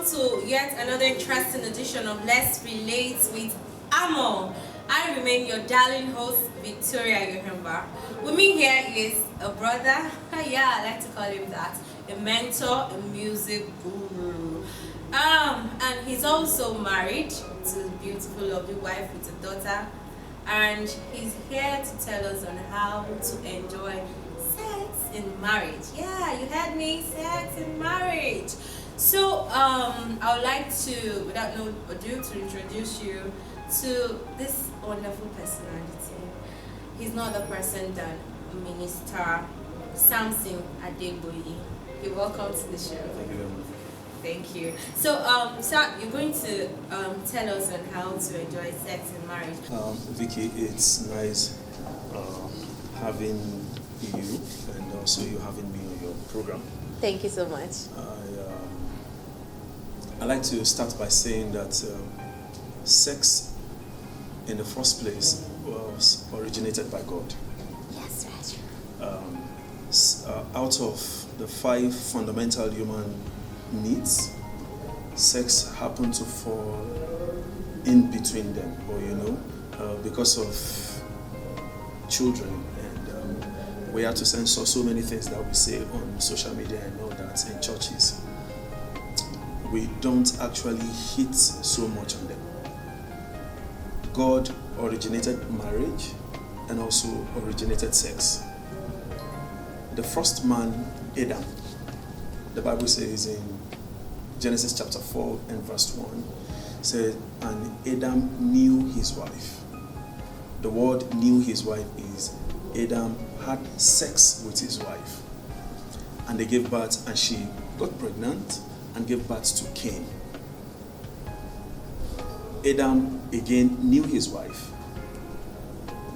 welcome to yet another interesting edition of Let's Relate with Amo. I remain your darling host, Victoria Yohemba. With me here is a brother, yeah, I like to call him that, a mentor, a music guru. And he's also married to a beautiful, lovely wife with a daughter. And he's here to tell us on how to enjoy sex in marriage. Yeah, you heard me, sex in marriage. So I would like to, without no ado, to introduce you to this wonderful personality. He's no other person than Minister Samson Adegboye. You're welcome to the show. Thank you very much. Thank you. So, sir, you're going to tell us on how to enjoy sex in marriage. Vicky, it's nice having you and also you having me on your program. Thank you so much. I like to start by saying that sex in the first place was originated by God. Yes, right. Out of the 5 fundamental human needs, sex happened to fall in between them, or because of children, and we had to censor so many things that we say on social media and all that in churches. We don't actually hit so much on them. God originated marriage and also originated sex. The first man, Adam, the Bible says in Genesis chapter 4 and verse 1, said, and Adam knew his wife. The word knew his wife is Adam had sex with his wife. And they gave birth, and she got pregnant and gave birth to Cain. Adam again knew his wife,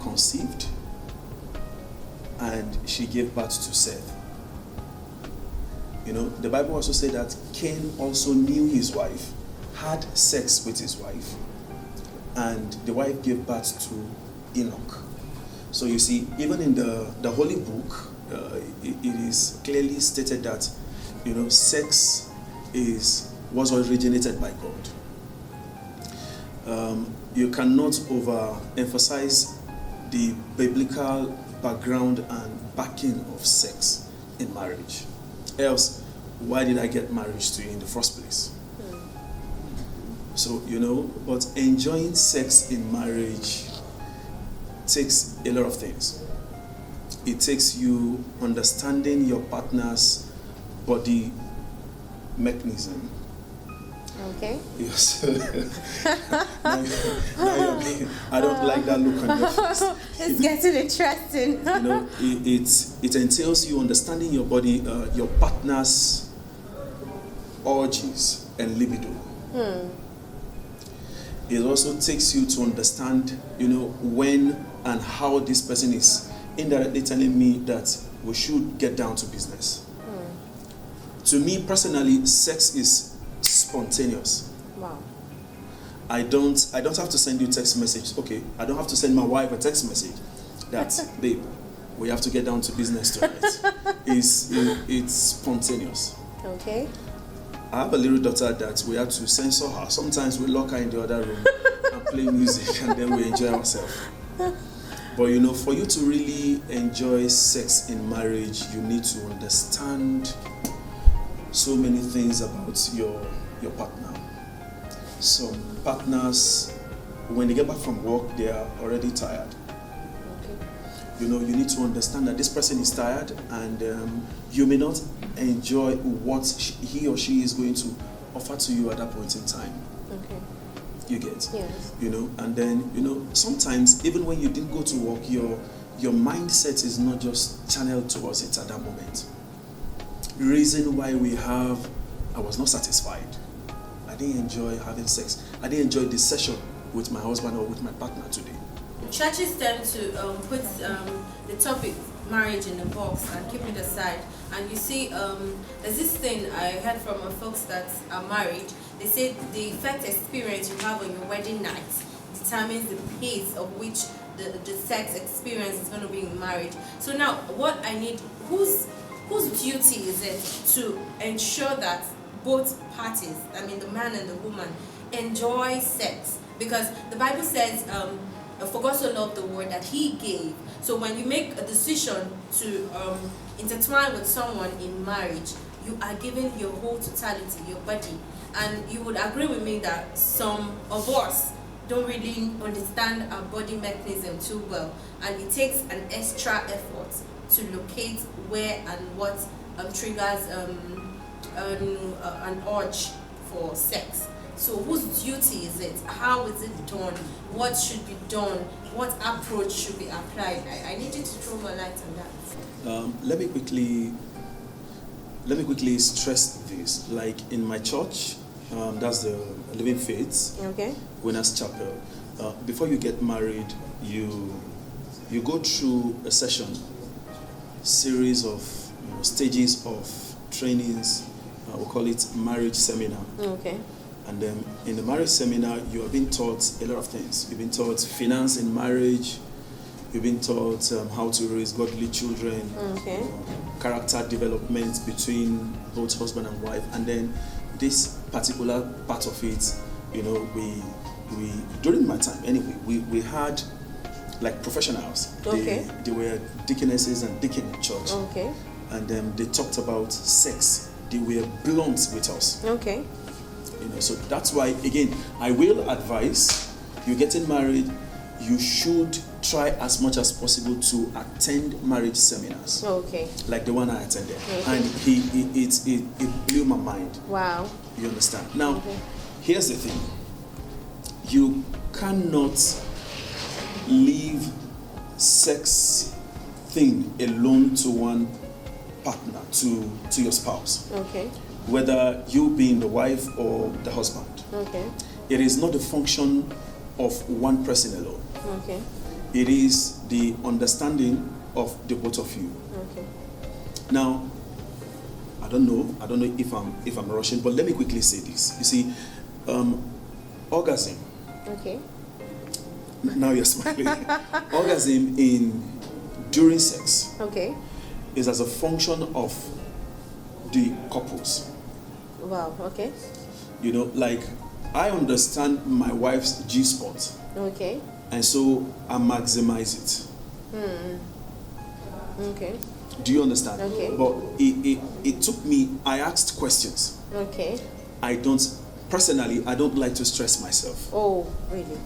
conceived, and she gave birth to Seth. The Bible also said that Cain also knew his wife, had sex with his wife, and the wife gave birth to Enoch. So you see, even in the Holy Book, it is clearly stated that, sex was originated by God. You cannot overemphasize the biblical background and backing of sex in marriage. Else, why did I get married to you in the first place? So, but enjoying sex in marriage takes a lot of things. It takes you understanding your partner's body mechanism. Okay. Yes. I don't like that look on your face. It's getting interesting. It entails you understanding your body, your partner's urges and libido. It also takes you to understand, when and how this person is indirectly telling me that we should get down to business. To me personally, sex is spontaneous. Wow. I don't have to send you text message. Okay, I don't have to send my wife a text message that babe, we have to get down to business tonight. It's spontaneous. Okay. I have a little daughter that we have to censor her. Sometimes we lock her in the other room and play music, and then we enjoy ourselves. But for you to really enjoy sex in marriage, you need to understand so many things about your partner. Some partners, when they get back from work, they are already tired. Okay. You need to understand that this person is tired, and you may not enjoy what he or she is going to offer to you at that point in time. Okay. You get? Yes. And then, sometimes even when you didn't go to work, your mindset is not just channeled towards it at that moment. Reason why I was not satisfied. I didn't enjoy having sex. I didn't enjoy this session with my husband or with my partner today. Churches tend to put the topic marriage in a box and keep it aside. And you see, there's this thing I heard from folks that are married. They say the first experience you have on your wedding night determines the pace of which the sex experience is going to be in marriage. So now, what I need, whose duty is it to ensure that both parties, I mean the man and the woman, enjoy sex. Because the Bible says, for God so loved the world that he gave. So when you make a decision to intertwine with someone in marriage, you are giving your whole totality, your body. And you would agree with me that some of us don't really understand our body mechanism too well, and it takes an extra effort to locate where and what triggers an urge for sex. So whose duty is it? How is it done? What should be done? What approach should be applied? I need you to throw more light on that. Let me quickly stress this. Like in my church, that's the Living Faith, Okay. Winners Chapel. Before you get married, you go through a series of stages of trainings. We call it marriage seminar. Okay. And then in the marriage seminar, you are being taught a lot of things. You've been taught finance in marriage. You've been taught how to raise godly children. Okay. Character development between both husband and wife. And then this particular part of it, we during my time anyway, we had like professionals. Okay. They were deaconesses and deacon in church. Okay. And they talked about sex. They were blunt with us. Okay. So that's why, again, I will advise you getting married, you should try as much as possible to attend marriage seminars. Okay. Like the one I attended. Okay. And it blew my mind. Wow. You understand? Now, Okay. here's the thing. You cannot leave sex thing alone to one partner, to your spouse. Okay. Whether you being the wife or the husband. Okay. It is not the function of one person alone. Okay. It is the understanding of the both of you. Okay. Now, I don't know if I'm rushing, but let me quickly say this. You see, orgasm. Okay. Now you're smiling. Orgasm during sex Okay. is as a function of the couples. Wow. Okay. Like I understand my wife's G spot, Okay. and so I maximize it. Okay. Do you understand? Okay. But it took me. I asked questions. Okay. I don't like to stress myself. Oh, really?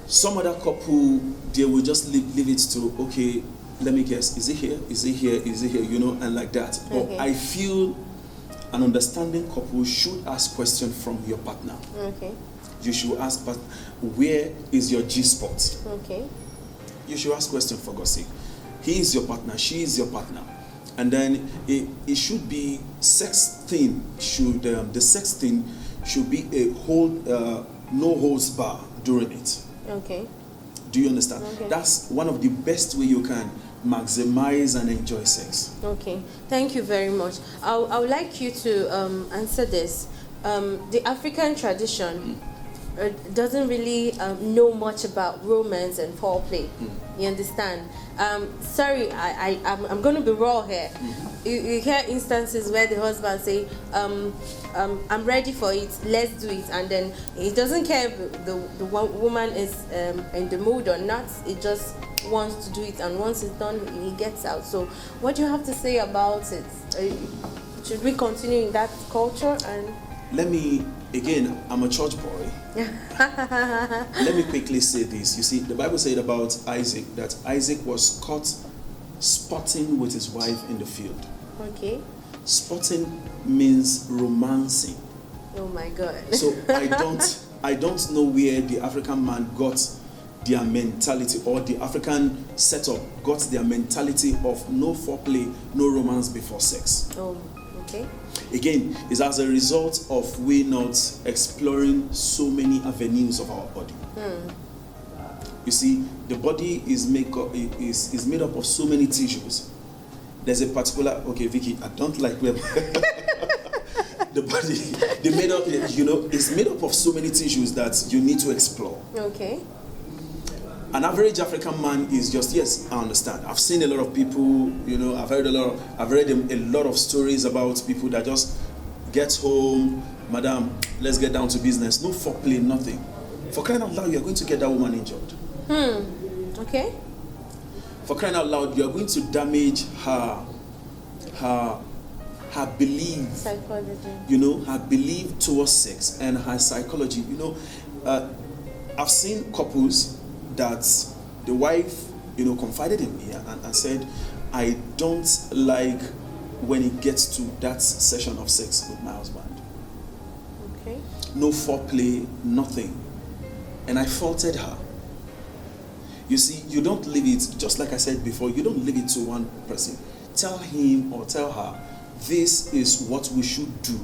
Some other couple, they will just leave it to, okay, let me guess, is it here? Is it here? Is it here? And like that. But Okay. I feel an understanding couple should ask questions from your partner. Okay. You should ask, but where is your G spot? Okay. You should ask questions for God's sake. He is your partner, she is your partner. And then it should be the sex thing should be a no holds bar during it. Okay. Do you understand? Okay. That's one of the best way you can maximize and enjoy sex. Okay. Thank you very much. I would like you to answer this. The African tradition doesn't really know much about romance and foreplay. You understand? Sorry, I'm going to be raw here. You hear instances where the husband say, I'm ready for it, let's do it, and then he doesn't care if the woman is in the mood or not. He just wants to do it, and once it's done, he gets out. So what do you have to say about it? Should we continue in that culture? And Let me, again, I'm a church boy. Let me quickly say this. You see, the Bible said about Isaac that Isaac was caught spotting with his wife in the field. Okay. Spotting means romancing. Oh my God. So I don't know where the African man got their mentality, or the African setup got their mentality of no foreplay, no romance before sex. Oh, okay. Again, it's as a result of we not exploring so many avenues of our body. You see, the body is made up of so many tissues. There's a particular, okay, Vicky, I don't like where the body, it's made up of so many tissues that you need to explore. Okay. An average African man is just, yes, I understand. I've seen a lot of people, I've read a lot of stories about people that just Get home, madam, let's get down to business. No foreplay, nothing. For crying out loud, you're going to get that woman injured. Okay. For crying out loud, you're going to damage her belief. Psychology. You know, her belief towards sex and her psychology. You know, I've seen couples that the wife, you know, confided in me and said, I don't like when it gets to that session of sex with my husband. Okay. No foreplay, nothing. And I faulted her. You see, you don't leave it, just like I said before, you don't leave it to one person. Tell him or tell her, this is what we should do.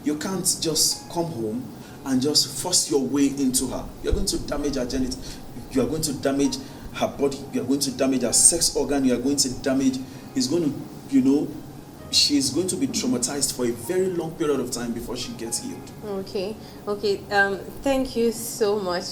You can't just come home and just force your way into her. You're going to damage her genitals. You are going to damage her body. You are going to damage her sex organ. You are going to damage, it's going to, you know, she's going to be traumatized for a very long period of time before she gets healed. Okay. Thank you so much.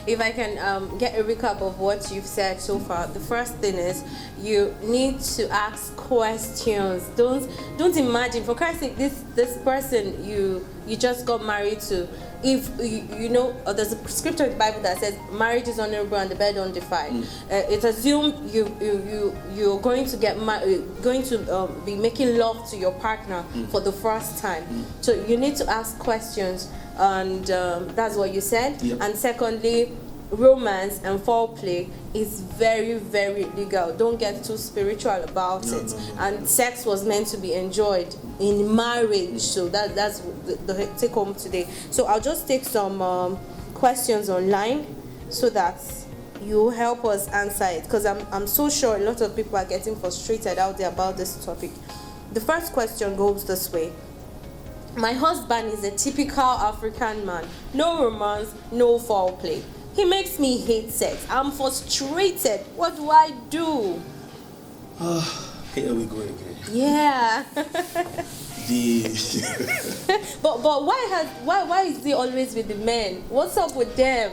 If I can get a recap of what you've said so far. The first thing is you need to ask questions. Don't imagine, for Christ's sake, this person you just got married to. If you know, there's a scripture in the Bible that says marriage is honorable and the bed undefiled. It's assumed you're going to get be making love to your partner for the first time. So you need to ask questions, and that's what you said. Yep. And secondly, romance and foreplay is very, very legal. Don't get too spiritual about it. No. And sex was meant to be enjoyed in marriage. So that's the take home today. So I'll just take some questions online so that you help us answer it, because I'm so sure a lot of people are getting frustrated out there about this topic. The first question goes this way. My husband is a typical African man. No romance, no foreplay. He makes me hate sex. I'm frustrated. What do I do? Here we go again. Yeah. But why is he always with the men? What's up with them?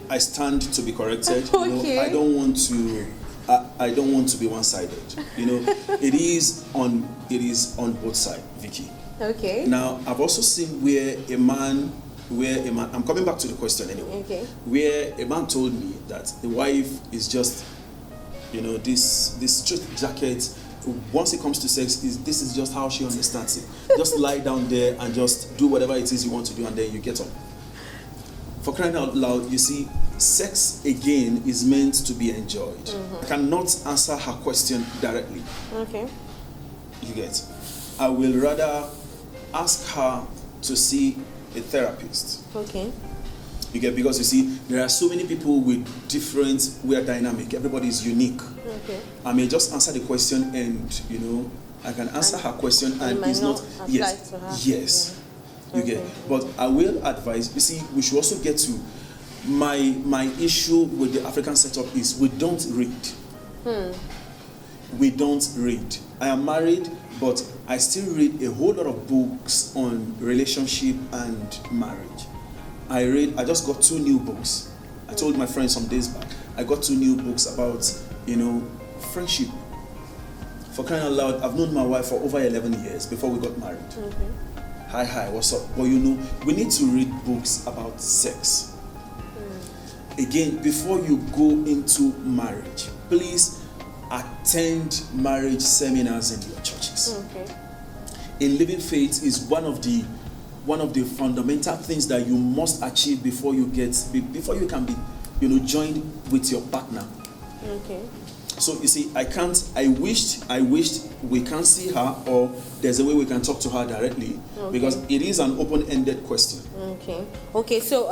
I stand to be corrected. Okay. You know, I don't want to be one-sided. You know, it is on both sides, Vicky. Okay. Now, I've also seen where a man, I'm coming back to the question anyway. Okay. Where a man told me that the wife is just, you know, this straight jacket. Once it comes to sex, this is just how she understands it. Just lie down there and just do whatever it is you want to do, and then you get up. For crying out loud, you see, sex again is meant to be enjoyed. I cannot answer her question directly. Okay. You get. I will rather ask her to see a therapist. Okay. You get, because you see, there are so many people with different, we are dynamic. Everybody is unique. Okay. I may just answer the question, and you know, I can answer her question, and it's not yes, to her. yes. Yeah. You Okay. get. But I will advise. You see, we should also get to my issue with the African setup is we don't read. We don't read. I am married, but I still read a whole lot of books on relationship and marriage. I just got 2 new books. I told my friend some days back, I got 2 new books about, you know, friendship. For crying out loud, I've known my wife for over 11 years before we got married. Okay. Hi, what's up? But you know, we need to read books about sex. Again, before you go into marriage, please attend marriage seminars in your churches. Okay. In living faith is one of the fundamental things that you must achieve before you can be, you know, joined with your partner. Okay. So you see, I wished we can see her, or there's a way we can talk to her directly, because it is an open-ended question. Okay. So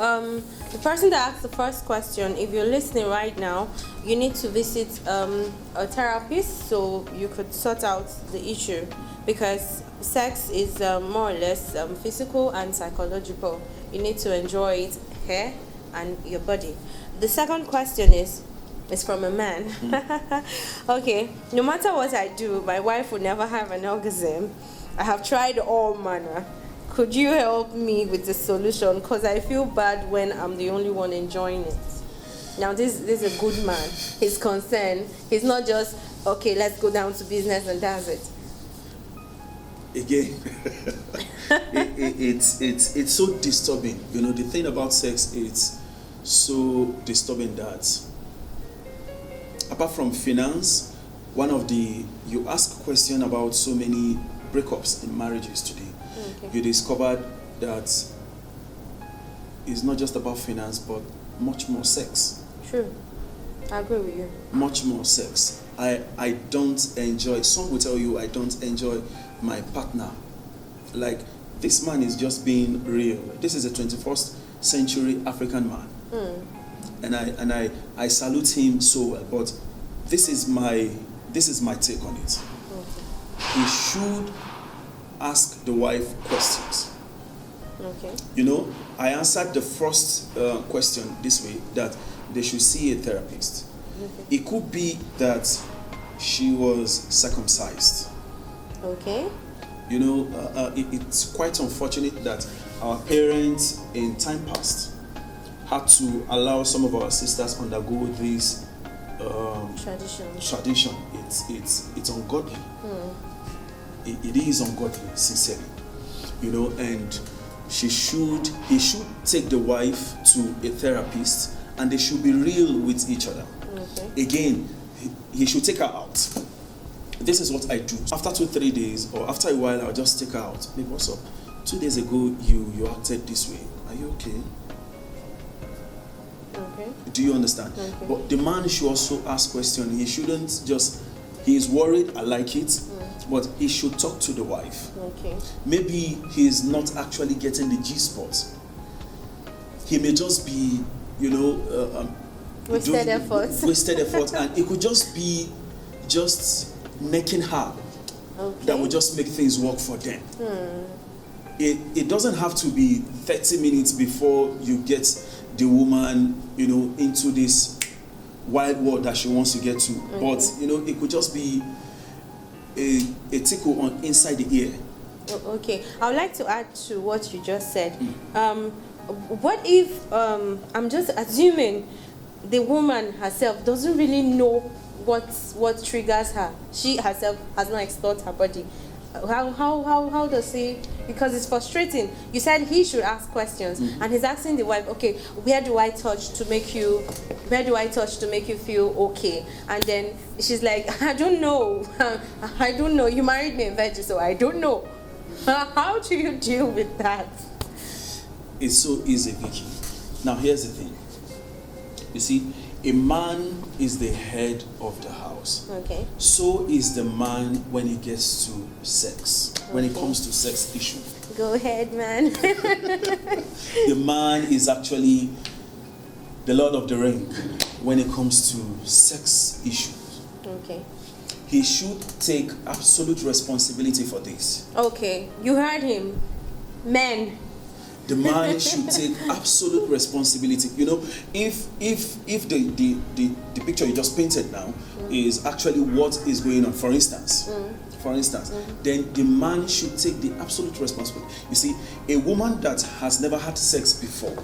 the person that asked the first question, if you're listening right now, you need to visit a therapist so you could sort out the issue, because sex is more or less physical and psychological. You need to enjoy it, hair and your body. The second question is from a man. Okay, no matter what I do, my wife will never have an orgasm. I have tried all manner. Could you help me with the solution? Because I feel bad when I'm the only one enjoying it. Now, this is a good man. He's concerned. He's not just, okay, let's go down to business and that's it. again, it's so disturbing. You know, the thing about sex, it's so disturbing that apart from finance, you ask a question about so many breakups in marriages today. Okay. You discovered that it's not just about finance, but much more sex. True. I agree with you. Much more sex. I don't enjoy, some will tell you I don't enjoy my partner. Like, this man is just being real. This is a 21st century African man. And I salute him so well. But this is my take on it. Okay. He should ask the wife questions. Okay. You know, I answered the first question this way, that they should see a therapist. Okay. It could be that she was circumcised. Okay. You know, it's quite unfortunate that our parents in time past had to allow some of our sisters undergo this tradition. It's ungodly. It is ungodly, sincerely. You know, and he should take the wife to a therapist, and they should be real with each other. Okay. Again, he should take her out. This is what I do. After 2-3 days, or after a while, I'll just take her out. Babe, what's up? 2 days ago, you acted this way. Are you okay? Okay. Do you understand? Okay. But the man should also ask questions. He shouldn't just, he is worried, I like it, but he should talk to the wife. Okay. Maybe he is not actually getting the G-spot. He may just be, you know, Wasted efforts. Wasted effort, and it could just be just necking her. Okay. That would just make things work for them. It doesn't have to be 30 minutes before you get the woman, you know, into this wild world that she wants to get to. Okay. But, you know, it could just be a tickle on inside the ear. Okay. I would like to add to what you just said. What if, I'm just assuming the woman herself doesn't really know what triggers her. She herself has not explored her body. How does he? Because it's frustrating. You said he should ask questions, and he's asking the wife, okay, where do I touch to make you feel okay? And then she's like, I don't know. I don't know. You married me in virgin, so I don't know. How do you deal with that? It's so easy, Vicky. Now here's the thing. You see, a man is the head of the house. Okay. So is the man when it gets to sex. When it Okay. comes to sex issue. Go ahead, man. The man is actually the Lord of the Ring when it comes to sex issues. Okay. He should take absolute responsibility for this. Okay. You heard him. Men. The man should take absolute responsibility. You know, if the picture you just painted now is actually what is going on, for instance, then the man should take the absolute responsibility. You see, a woman that has never had sex before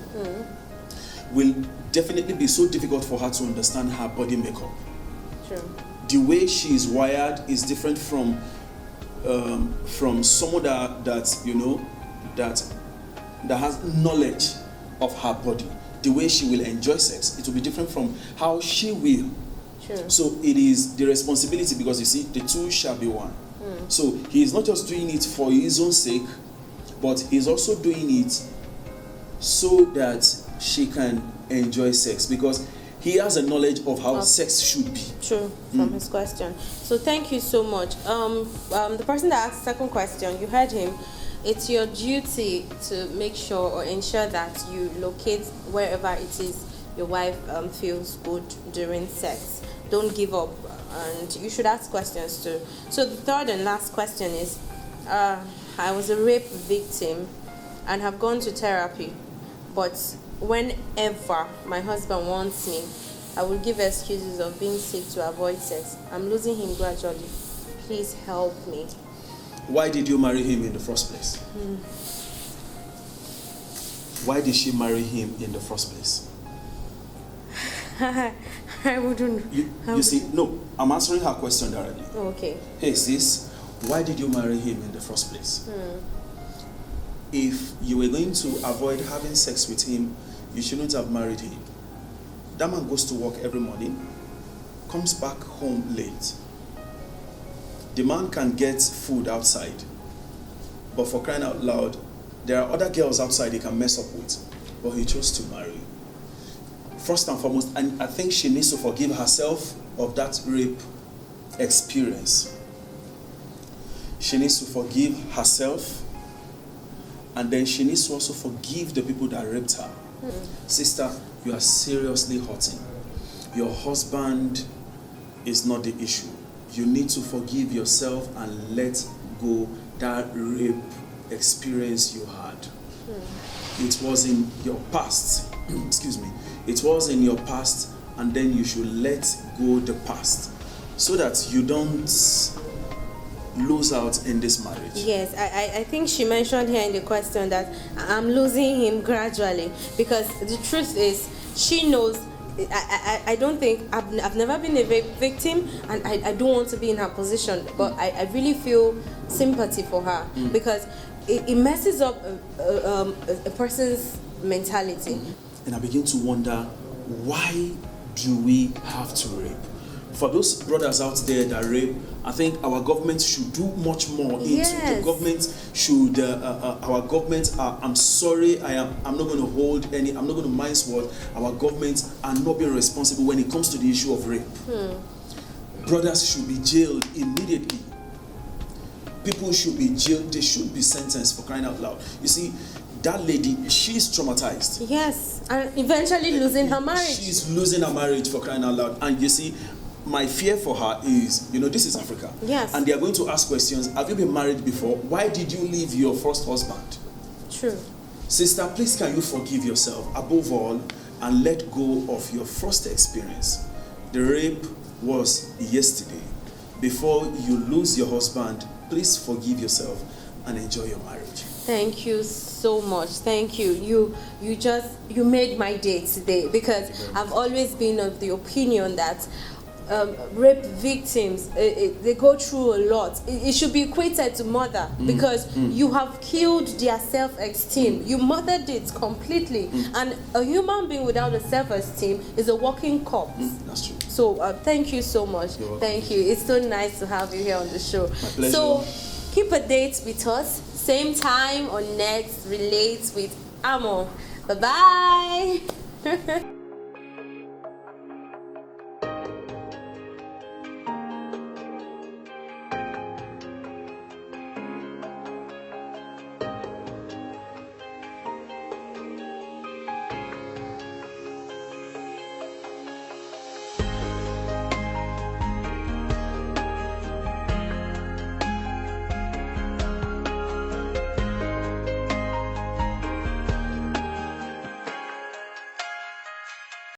will definitely be so difficult for her to understand her body makeup. True. The way she is wired is different from someone that you know that has knowledge of her body. The way she will enjoy sex, it will be different from how she will. True. So it is the responsibility, because you see, the two shall be one. So he is not just doing it for his own sake, but he's also doing it so that she can enjoy sex, because he has a knowledge of how sex should be. True, from his question. So thank you so much. The person that asked the second question, you heard him. It's your duty to make sure or ensure that you locate wherever it is your wife feels good during sex. Don't give up, and you should ask questions too. So the third and last question is, I was a rape victim and have gone to therapy, but whenever my husband wants me, I will give excuses of being sick to avoid sex. I'm losing him gradually. Please help me. Why did you marry him in the first place? Why did she marry him in the first place? I wouldn't. You see, no, I'm answering her question directly. Okay. Hey sis, why did you marry him in the first place? If you were going to avoid having sex with him, you shouldn't have married him. That man goes to work every morning, comes back home late. The man can get food outside, but for crying out loud, there are other girls outside he can mess up with, but he chose to marry. First and foremost, and I think she needs to forgive herself of that rape experience. She needs to forgive herself, and then she needs to also forgive the people that raped her. Sister, you are seriously hurting. Your husband is not the issue. You need to forgive yourself and let go that rape experience you had. It was in your past. Excuse me. It was in your past, and then you should let go the past so that you don't lose out in this marriage. Yes, I think she mentioned here in the question that I'm losing him gradually, because the truth is she knows. I don't think I've never been a victim, and I don't want to be in her position, but I really feel sympathy for her, because it messes up a person's mentality. And I begin to wonder, why do we have to rape? For those brothers out there that rape, I think our government should do much more into Yes. the government should our government I'm sorry, I'm not going to hold any, I'm not going to mince word. Our government are not being responsible when it comes to the issue of rape. Brothers should be jailed immediately. People should be jailed, they should be sentenced, for crying out loud. You see, that lady, she's traumatized. Yes, and eventually losing her marriage. She's losing her marriage, for crying out loud. And you see, my fear for her is, this is Africa. Yes. And they are going to ask questions. Have you been married before? Why did you leave your first husband? True. Sister, please can you forgive yourself above all and let go of your first experience. The rape was yesterday. Before you lose your husband, please forgive yourself and enjoy your marriage. Thank you so much. Thank you. You made my day today, because I've always been of the opinion that rape victims, they go through a lot. It should be equated to murder, because you have killed their self-esteem. You murdered it completely. And a human being without a self-esteem is a walking corpse. That's true. So thank you so much. You're welcome. Thank you. It's so nice to have you here on the show. My pleasure. So keep a date with us, same time on Next Relate with Amo. Bye-bye.